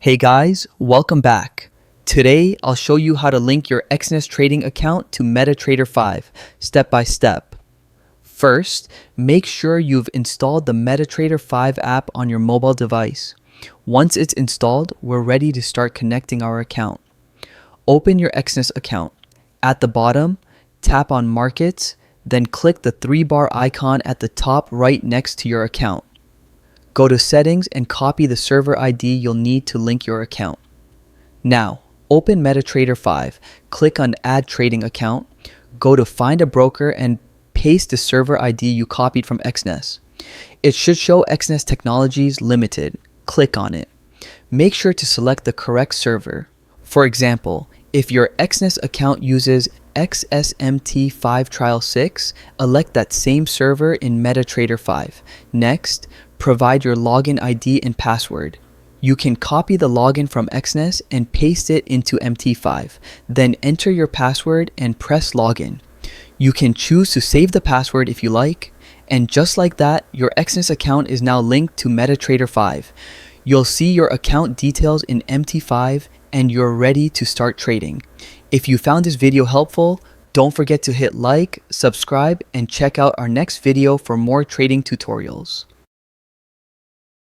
Hey guys, welcome back. Today, I'll show you how to link your Exness trading account to MetaTrader 5, step by step. First, make sure you've installed the MetaTrader 5 app on your mobile device. Once it's installed, we're ready to start connecting our account. Open your Exness account. At the bottom, tap on Markets, then click the 3-bar icon at the top right next to your account. Go to Settings and copy the server ID you'll need to link your account. Now, open MetaTrader 5, click on Add Trading Account, go to Find a Broker and paste the server ID you copied from Exness. It should show Exness Technologies Limited. Click on it. Make sure to select the correct server. For example, if your Exness account uses MT5 Trial 6, elect that same server in MetaTrader 5. Next, provide your login ID and password. You can copy the login from Exness and paste it into MT5. Then enter your password and press login. You can choose to save the password if you like. And just like that, your Exness account is now linked to MetaTrader 5. You'll see your account details in MT5 and you're ready to start trading. If you found this video helpful, don't forget to hit like, subscribe, and check out our next video for more trading tutorials.